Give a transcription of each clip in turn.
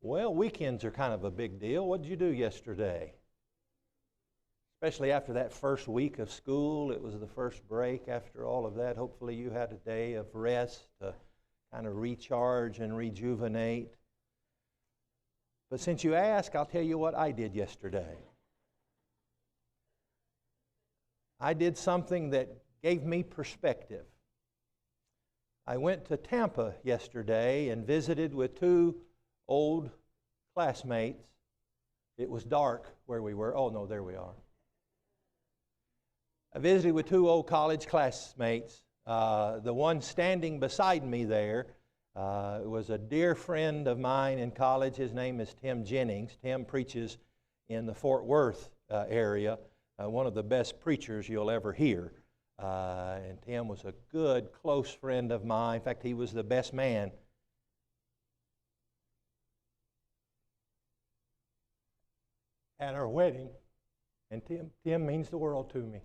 Well, weekends are kind of a big deal. What did you do yesterday? Especially after that first week of school. It was the first break after all of that. Hopefully you had a day of rest to kind of recharge and rejuvenate. But since you ask, I'll tell you what I did yesterday. I did something that gave me perspective. I went to Tampa yesterday and visited with two old classmates. It was dark where we were. Oh, no, there we are. I visited with two old college classmates. The one standing beside me there was a dear friend of mine in college. His name is Tim Jennings. Tim preaches in the Fort Worth area, one of the best preachers you'll ever hear. And Tim was a good, close friend of mine. In fact, he was the best man at our wedding. And Tim means the world to me.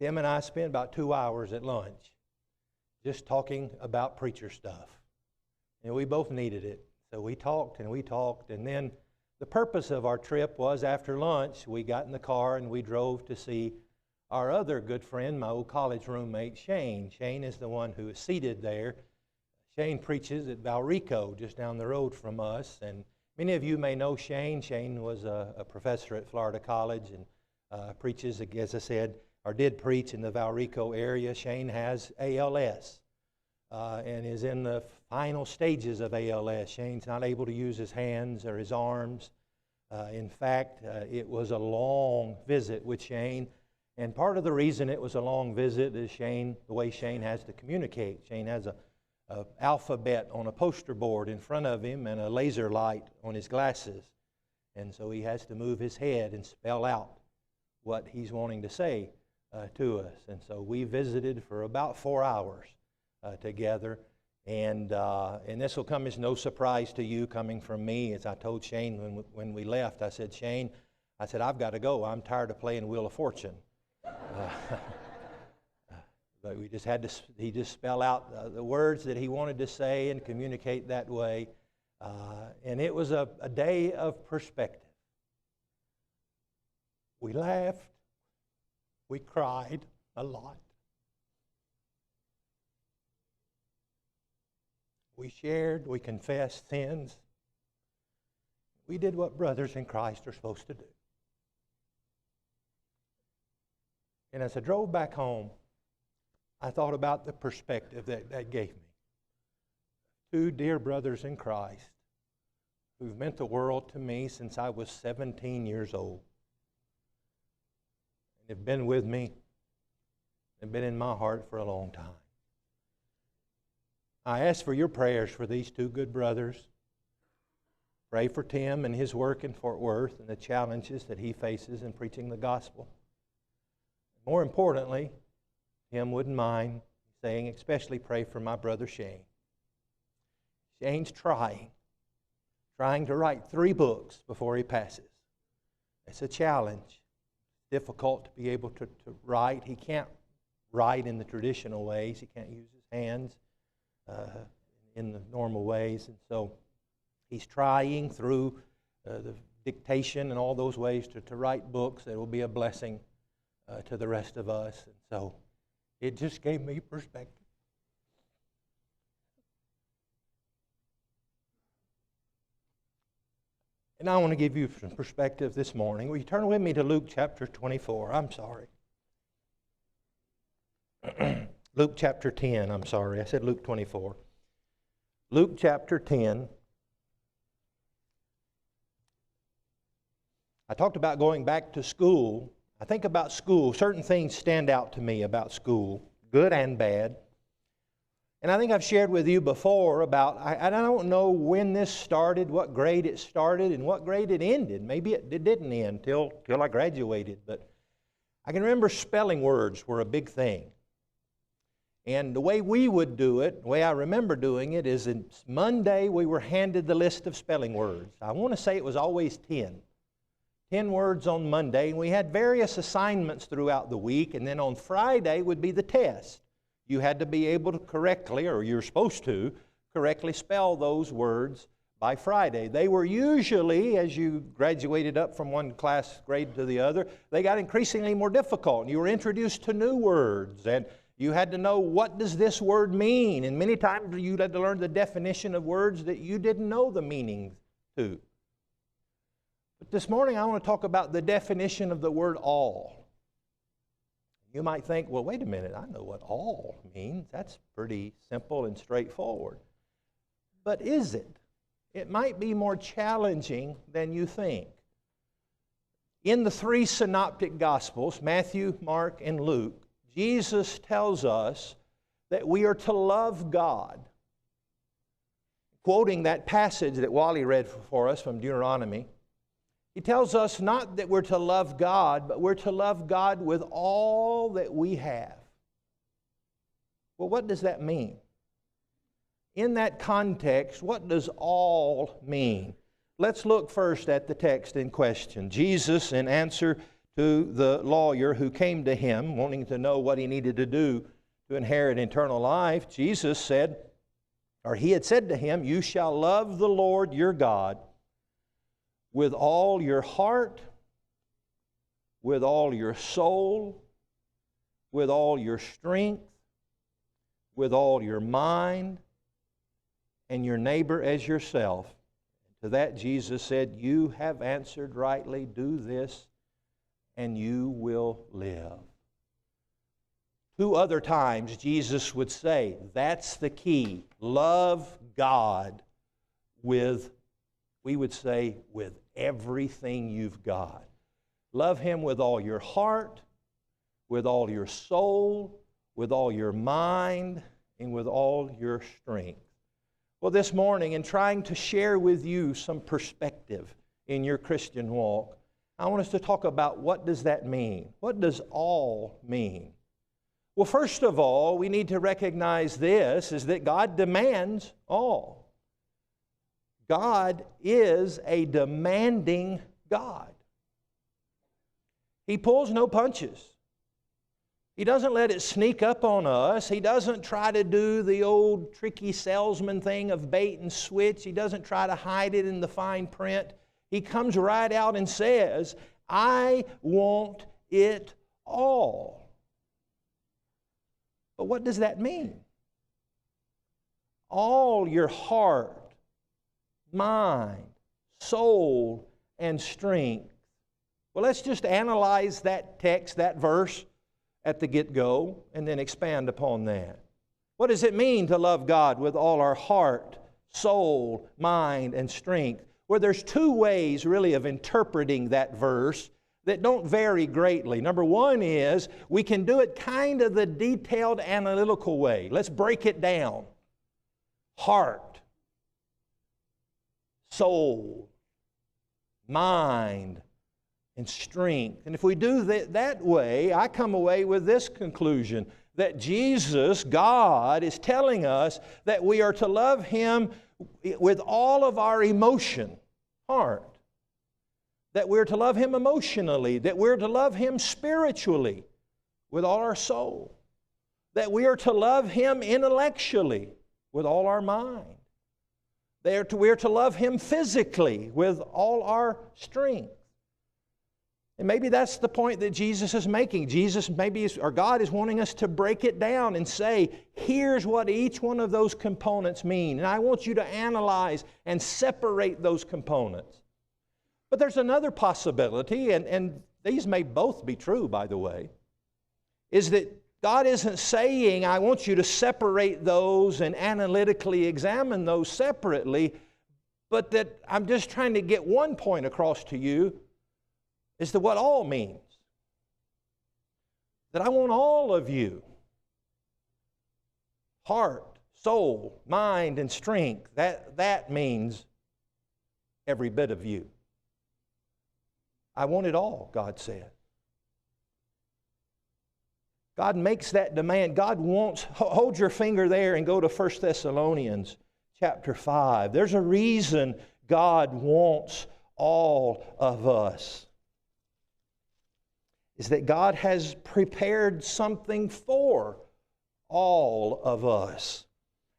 Tim and I spent about 2 hours at lunch just talking about preacher stuff. And we both needed it. So we talked, and then the purpose of our trip was after lunch, we got in the car and we drove to see our other good friend, my old college roommate, Shane. Shane is the one who is seated there. Shane preaches at Valrico, just down the road from us. And many of you may know Shane. Shane was a professor at Florida College and preaches, as I said, or did preach in the Valrico area. Shane has ALS and is in the final stages of ALS. Shane's not able to use his hands or his arms. In fact, it was a long visit with Shane. And part of the reason it was a long visit is the way Shane has to communicate. Shane has an alphabet on a poster board in front of him and a laser light on his glasses. And so he has to move his head and spell out what he's wanting to say to us. And so we visited for about 4 hours together. And this will come as no surprise to you coming from me. As I told Shane when we left, I said, Shane, I've got to go. I'm tired of playing Wheel of Fortune. But he just spell out the words that he wanted to say and communicate that way. And it was a day of perspective. We laughed. We cried a lot. We shared. We confessed sins. We did what brothers in Christ are supposed to do. And as I drove back home, I thought about the perspective that gave me. Two dear brothers in Christ who've meant the world to me since I was 17 years old. And have been with me and been in my heart for a long time. I ask for your prayers for these two good brothers. Pray for Tim and his work in Fort Worth and the challenges that he faces in preaching the gospel. More importantly, Tim wouldn't mind saying, especially pray for my brother Shane. Shane's trying to write 3 books before he passes. It's a challenge. Difficult to be able to write. He can't write in the traditional ways. He can't use his hands in the normal ways. And so he's trying through the dictation and all those ways to write books that will be a blessing to the rest of us. And so it just gave me perspective. And I want to give you some perspective this morning. Will you turn with me to Luke chapter 24? I'm sorry. Luke chapter 10, I'm sorry. I said Luke 24. Luke chapter 10. I talked about going back to school. I think about school. Certain things stand out to me about school, good and bad. And I think I've shared with you before about, I don't know when this started, what grade it started, and what grade it ended. Maybe it didn't end till I graduated. But I can remember spelling words were a big thing. And the way we would do it, the way I remember doing it, is on Monday we were handed the list of spelling words. I want to say it was always 10. 10 words on Monday, and we had various assignments throughout the week, and then on Friday would be the test. You had to be able to correctly, or you're supposed to, correctly spell those words by Friday. They were usually, as you graduated up from one class grade to the other, they got increasingly more difficult. And you were introduced to new words, and you had to know, what does this word mean? And many times you had to learn the definition of words that you didn't know the meaning to. But this morning I want to talk about the definition of the word all. You might think, well, wait a minute, I know what all means. That's pretty simple and straightforward. But is it? It might be more challenging than you think. In the three synoptic Gospels, Matthew, Mark, and Luke, Jesus tells us that we are to love God. Quoting that passage that Wally read for us from Deuteronomy, he tells us not that we're to love God, but we're to love God with all that we have. Well, what does that mean? In that context, what does all mean? Let's look first at the text in question. Jesus, in answer to the lawyer who came to him, wanting to know what he needed to do to inherit eternal life, Jesus said, or he had said to him, "You shall love the Lord your God with all your heart, with all your soul, with all your strength, with all your mind, and your neighbor as yourself." To that Jesus said, "You have answered rightly. Do this, and you will live." Two other times Jesus would say, that's the key. Love God with, we would say, with everything you've got. Love Him with all your heart, with all your soul, with all your mind, and with all your strength. Well, this morning, in trying to share with you some perspective in your Christian walk, I want us to talk about, what does that mean? What does all mean? Well, first of all, we need to recognize this, is that God demands all. God is a demanding God. He pulls no punches. He doesn't let it sneak up on us. He doesn't try to do the old tricky salesman thing of bait and switch. He doesn't try to hide it in the fine print. He comes right out and says, "I want it all." But what does that mean? All your heart, mind, soul, and strength. Well, let's just analyze that text, that verse, at the get-go, and then expand upon that. What does it mean to love God with all our heart, soul, mind, and strength? Well, there's two ways, really, of interpreting that verse that don't vary greatly. Number one is, we can do it kind of the detailed analytical way. Let's break it down. Heart, soul, mind, and strength. And if we do that way, I come away with this conclusion, that Jesus, God, is telling us that we are to love Him with all of our emotion, heart. That we're to love Him emotionally, that we're to love Him spiritually with all our soul, that we are to love Him intellectually with all our mind, we're to love Him physically with all our strength. And maybe that's the point that Jesus is making. God is wanting us to break it down and say, here's what each one of those components mean. And I want you to analyze and separate those components. But there's another possibility, and these may both be true, by the way, is that God isn't saying, I want you to separate those and analytically examine those separately, but that I'm just trying to get one point across to you as to what all means. That I want all of you, heart, soul, mind, and strength. That means every bit of you. I want it all, God said. God makes that demand. God wants, hold your finger there and go to 1 Thessalonians chapter 5. There's a reason God wants all of us. Is that God has prepared something for all of us.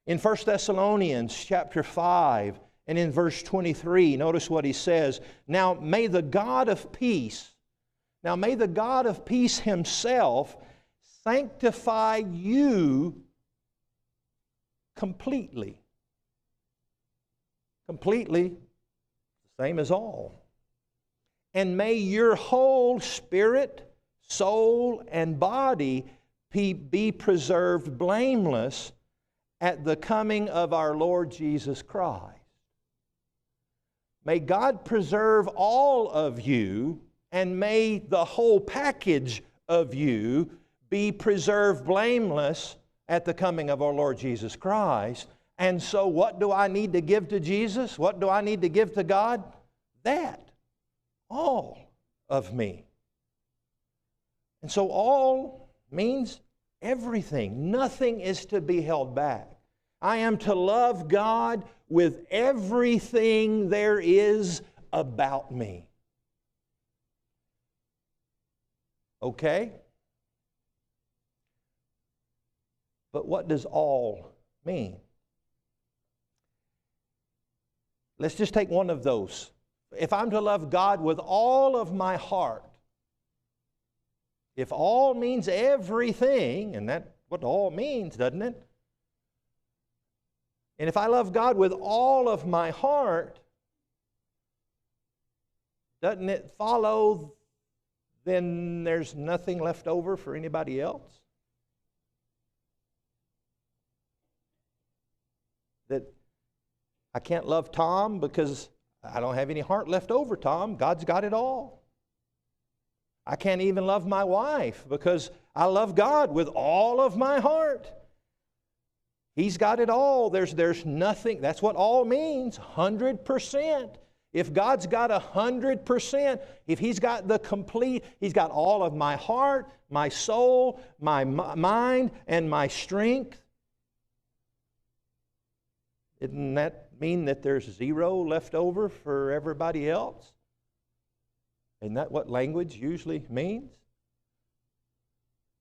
In 1 Thessalonians chapter 5 And in verse 23, notice what he says. Now may the God of peace himself sanctify you completely. Completely, same as all. And may your whole spirit, soul, and body be preserved blameless at the coming of our Lord Jesus Christ. May God preserve all of you, and may the whole package of you be preserved blameless at the coming of our Lord Jesus Christ. And so what do I need to give to Jesus? What do I need to give to God? That. All of me. And so all means everything. Nothing is to be held back. I am to love God with everything there is about me. Okay? But what does all mean? Let's just take one of those. If I'm to love God with all of my heart, if all means everything, and that's what all means, doesn't it? And if I love God with all of my heart, doesn't it follow then there's nothing left over for anybody else? That I can't love Tom because I don't have any heart left over, Tom. God's got it all. I can't even love my wife because I love God with all of my heart. He's got it all. There's nothing. That's what all means, 100%. If God's got 100%, if He's got the complete, He's got all of my heart, my soul, my mind, and my strength. Doesn't that mean that there's zero left over for everybody else? Isn't that what language usually means?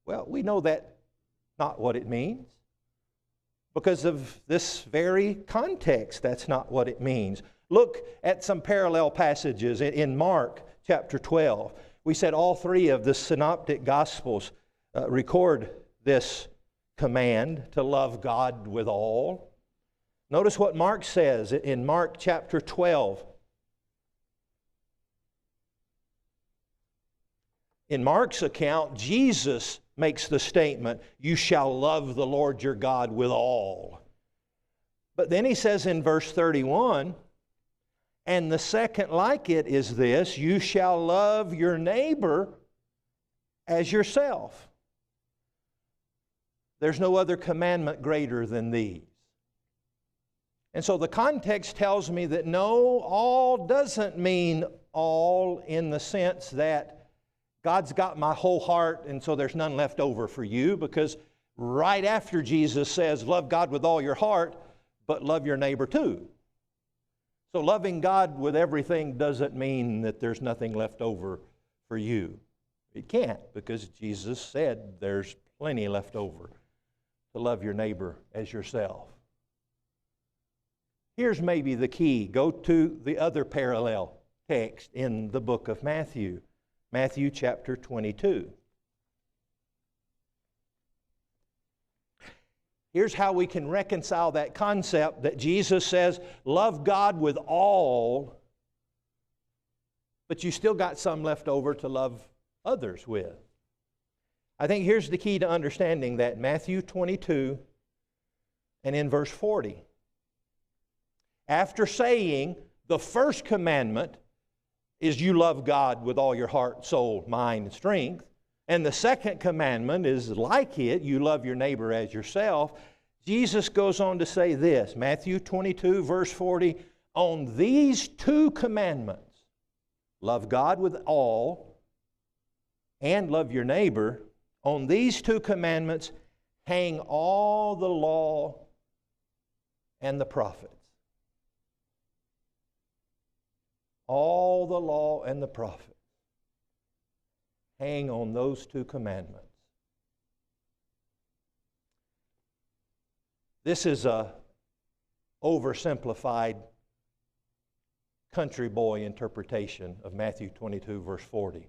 Well, we know that's not what it means. Because of this very context, that's not what it means. Look at some parallel passages in Mark chapter 12. We said all three of the synoptic gospels record this command to love God with all. Notice what Mark says in Mark chapter 12. In Mark's account, Jesus makes the statement, you shall love the Lord your God with all. But then he says in verse 31, and the second like it is this, you shall love your neighbor as yourself. There's no other commandment greater than these. And so the context tells me that no, all doesn't mean all in the sense that God's got my whole heart and so there's none left over for you, because right after Jesus says, love God with all your heart, but love your neighbor too. So loving God with everything doesn't mean that there's nothing left over for you. It can't, because Jesus said there's plenty left over to love your neighbor as yourself. Here's maybe the key. Go to the other parallel text in the book of Matthew. Matthew chapter 22. Here's how we can reconcile that concept that Jesus says, love God with all, but you still got some left over to love others with. I think here's the key to understanding that. Matthew 22 and in verse 40. After saying the first commandment is you love God with all your heart, soul, mind, and strength. And the second commandment is like it, you love your neighbor as yourself. Jesus goes on to say this, Matthew 22, verse 40, on these two commandments, love God with all and love your neighbor, on these two commandments hang all the law and the prophets. All the law and the prophets hang on those two commandments. This is a oversimplified country boy interpretation of Matthew 22, verse 40.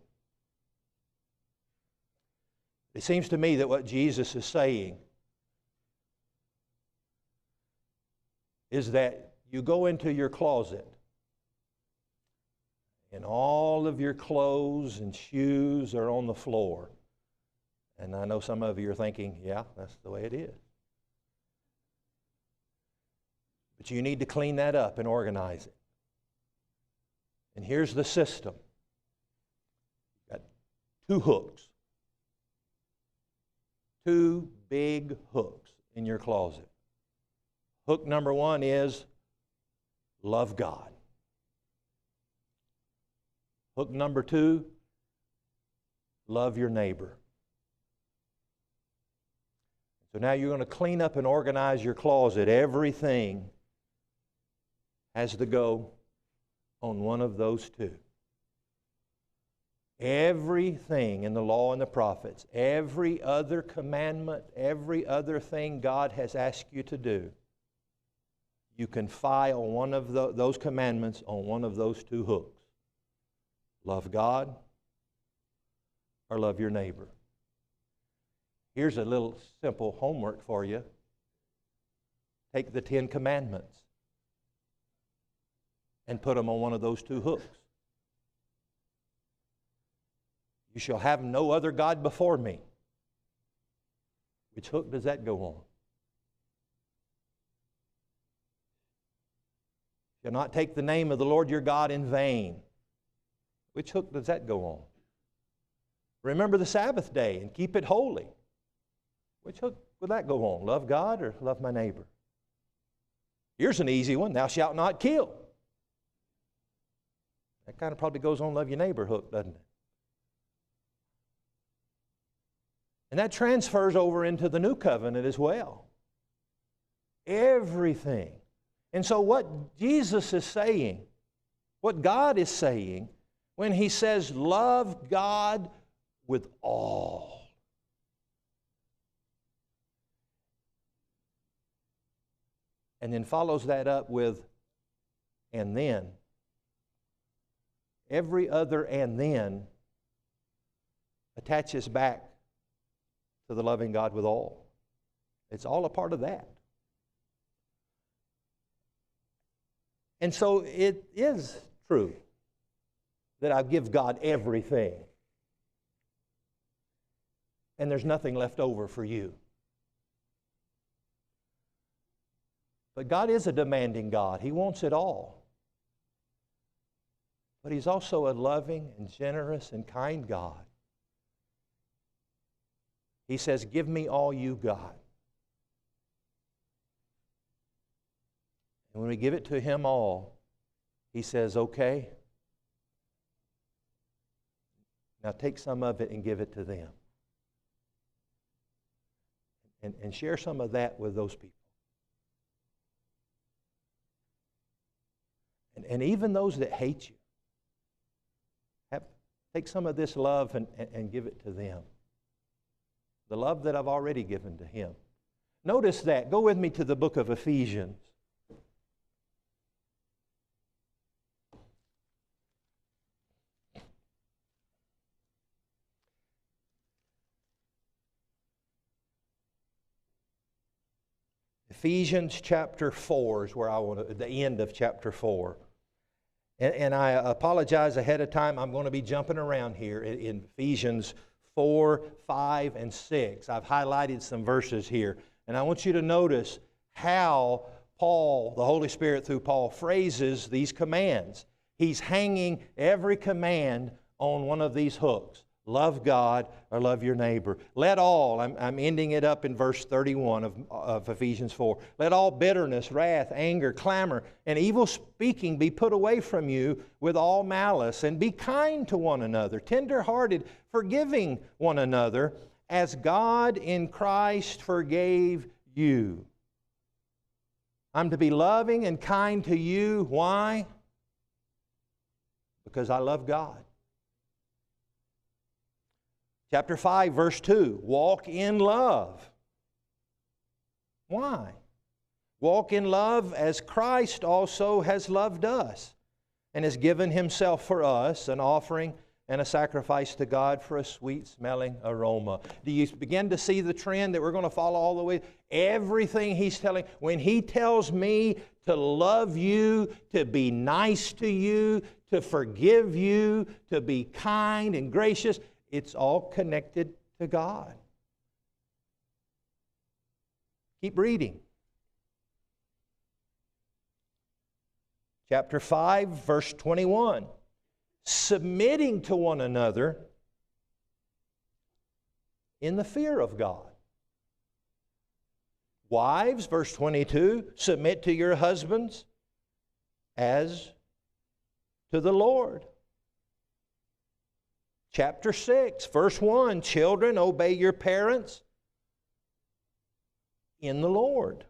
It seems to me that what Jesus is saying is that you go into your closet and all of your clothes and shoes are on the floor. And I know some of you are thinking, yeah, that's the way it is. But you need to clean that up and organize it. And here's the system. You've got 2 hooks. 2 big hooks in your closet. Hook number 1 is love God. Hook number 2, love your neighbor. So now you're going to clean up and organize your closet. Everything has to go on one of those 2. Everything in the law and the prophets, every other commandment, every other thing God has asked you to do, you can file one of those commandments on one of those 2 hooks. Love God or love your neighbor. Here's a little simple homework for you. Take the 10 commandments and put them on one of those 2 hooks. You shall have no other God before me. Which hook does that go on? Shall not take the name of the Lord your God in vain. Which hook does that go on? Remember the Sabbath day and keep it holy. Which hook would that go on? Love God or love my neighbor? Here's an easy one. Thou shalt not kill. That kind of probably goes on love your neighbor hook, doesn't it? And that transfers over into the new covenant as well. Everything. And so what Jesus is saying, what God is saying, when He says, love God with all. And then follows that up with, and then. Every other and then attaches back to the loving God with all. It's all a part of that. And so it is true that I give God everything. And there's nothing left over for you. But God is a demanding God. He wants it all. But He's also a loving and generous and kind God. He says, give me all you got. And when we give it to Him all, He says, okay, now take some of it and give it to them. And share some of that with those people. And even those that hate you, take some of this love and give it to them. The love that I've already given to Him. Notice that. Go with me to the book of Ephesians. Ephesians chapter 4 is where I want to, the end of chapter 4. And I apologize ahead of time. I'm going to be jumping around here in Ephesians 4, 5, and 6. I've highlighted some verses here. And I want you to notice how Paul, the Holy Spirit through Paul, phrases these commands. He's hanging every command on one of these hooks. Love God or love your neighbor. Let all, I'm ending it up in verse 31 of Ephesians 4. Let all bitterness, wrath, anger, clamor, and evil speaking be put away from you with all malice. And be kind to one another, tender-hearted, forgiving one another, as God in Christ forgave you. I'm to be loving and kind to you. Why? Because I love God. Chapter 5, verse 2, walk in love. Why? Walk in love as Christ also has loved us and has given Himself for us, an offering and a sacrifice to God for a sweet-smelling aroma. Do you begin to see the trend that we're going to follow all the way? Everything He's telling, when He tells me to love you, to be nice to you, to forgive you, to be kind and gracious, it's all connected to God. Keep reading. Chapter 5, verse 21. Submitting to one another in the fear of God. Wives, verse 22, submit to your husbands as to the Lord. Chapter 6, verse 1, children, obey your parents in the Lord,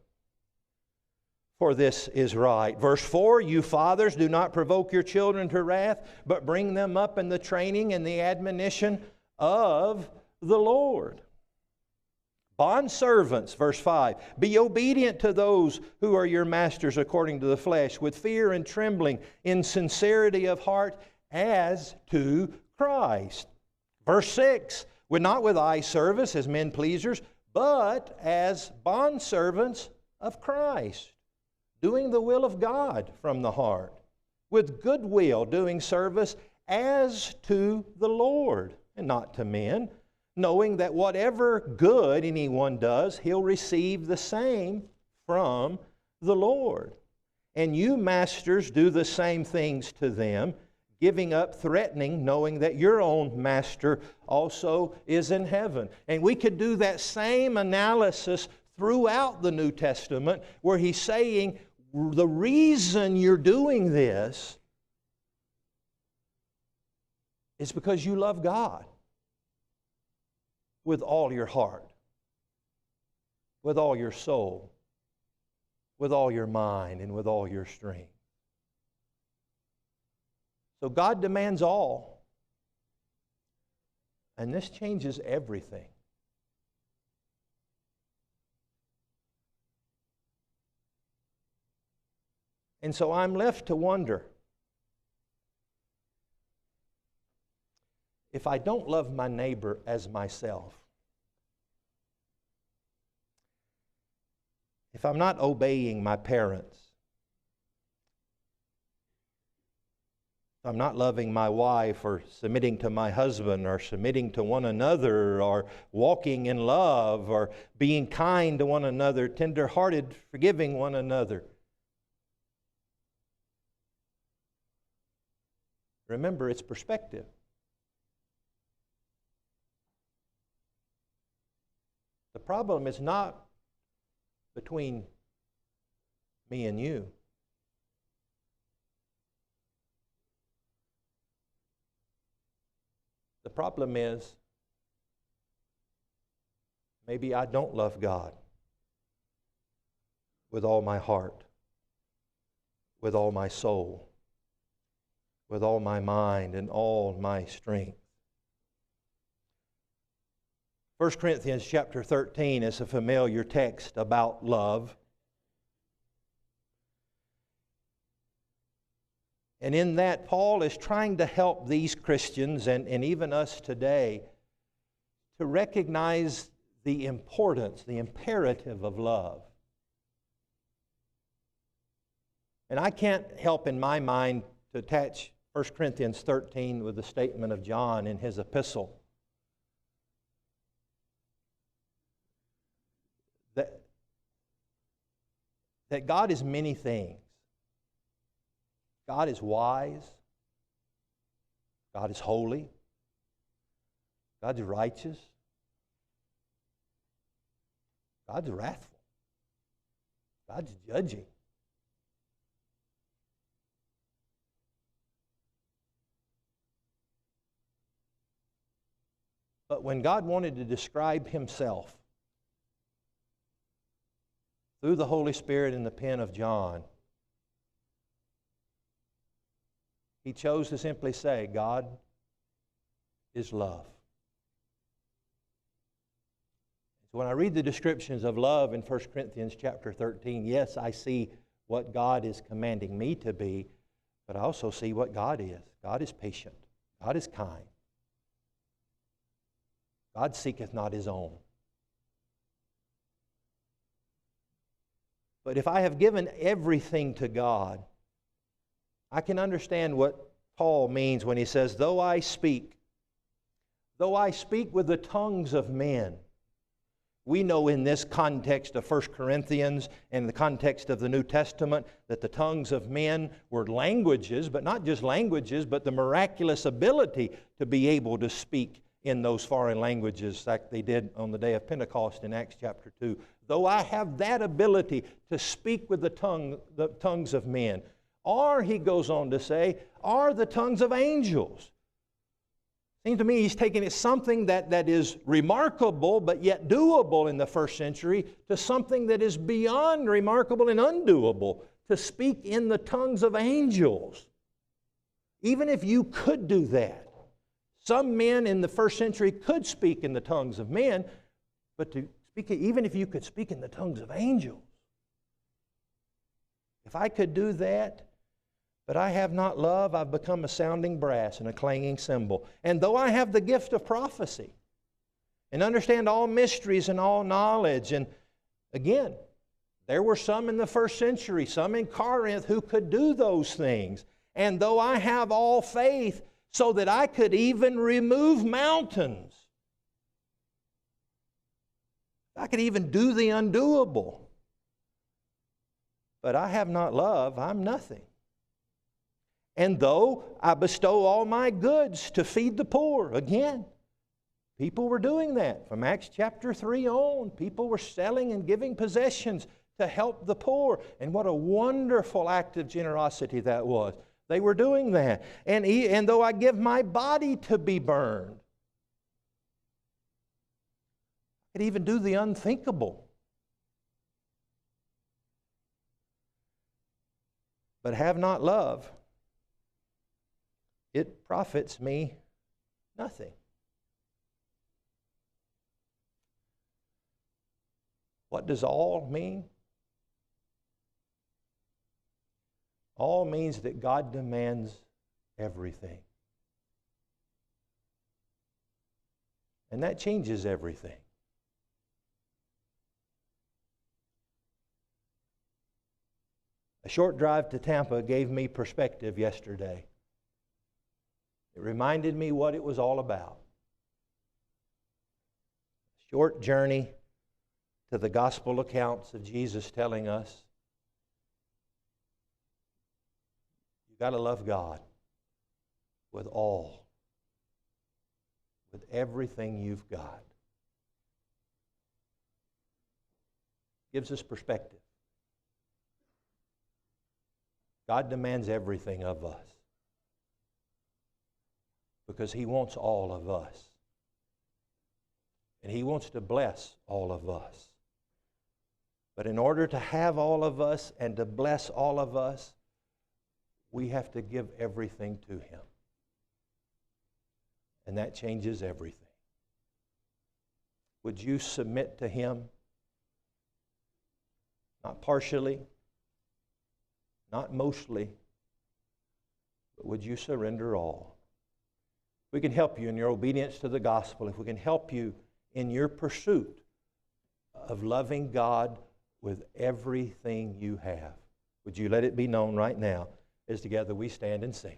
for this is right. Verse 4, you fathers, do not provoke your children to wrath, but bring them up in the training and the admonition of the Lord. Bondservants, verse 5, be obedient to those who are your masters according to the flesh, with fear and trembling, in sincerity of heart, as to Christ. Verse 6, not with eye service as men pleasers, but as bondservants of Christ, doing the will of God from the heart, with good will doing service as to the Lord and not to men, knowing that whatever good anyone does, he'll receive the same from the Lord. And you, masters, do the same things to them, giving up threatening, knowing that your own master also is in heaven. And we could do that same analysis throughout the New Testament, where he's saying the reason you're doing this is because you love God with all your heart, with all your soul, with all your mind, and with all your strength. So God demands all. And this changes everything. And so I'm left to wonder, if I don't love my neighbor as myself, if I'm not obeying my parents, if I'm not loving my wife or submitting to my husband or submitting to one another or walking in love or being kind to one another, tender-hearted, forgiving one another, remember, it's perspective. The problem is not between me and you. The problem is maybe I don't love God with all my heart, with all my soul, with all my mind and all my strength. 1 Corinthians chapter 13 is a familiar text about love. And in that, Paul is trying to help these Christians and even us today to recognize the importance, the imperative of love. And I can't help in my mind to attach 1 Corinthians 13 with the statement of John in his epistle. That God is many things. God is wise. God is holy. God's righteous. God's wrathful. God's judging. But when God wanted to describe Himself through the Holy Spirit in the pen of John, He chose to simply say, God is love. So when I read the descriptions of love in 1 Corinthians chapter 13, yes, I see what God is commanding me to be, But I also see what God is. God is patient. God is kind. God seeketh not his own. But if I have given everything to God, I can understand what Paul means when he says, though I speak with the tongues of men. We know in this context of 1 Corinthians and the context of the New Testament that the tongues of men were languages, but not just languages, but the miraculous ability to be able to speak in those foreign languages like they did on the day of Pentecost in Acts chapter 2. Though I have that ability to speak with the tongues of men, or, he goes on to say, are the tongues of angels. Seems to me he's taking it something that is remarkable but yet doable in the first century to something that is beyond remarkable and undoable, to speak in the tongues of angels. Even if you could do that, some men in the first century could speak in the tongues of men, but to speak, even if you could speak in the tongues of angels, if I could do that, but I have not love, I've become a sounding brass and a clanging cymbal. And though I have the gift of prophecy and understand all mysteries and all knowledge, and again, there were some in the first century, some in Corinth who could do those things. And though I have all faith so that I could even remove mountains, I could even do the undoable, but I have not love, I'm nothing. And though I bestow all my goods to feed the poor, again, people were doing that. From Acts chapter 3 on, people were selling and giving possessions to help the poor. And what a wonderful act of generosity that was. They were doing that. And though I give my body to be burned, I could even do the unthinkable. But have not love, it profits me nothing. What does all mean? All means that God demands everything. And that changes everything. A short drive to Tampa gave me perspective yesterday. It reminded me what it was all about. Short journey to the gospel accounts of Jesus telling us, you've got to love God with all, with everything you've got. Gives us perspective. God demands everything of us, because He wants all of us. And He wants to bless all of us. But in order to have all of us and to bless all of us, we have to give everything to Him. And that changes everything. Would you submit to Him? Not partially, not mostly, but would you surrender all? We can help you in your obedience to the gospel, if we can help you in your pursuit of loving God with everything you have, would you let it be known right now as together we stand and sing?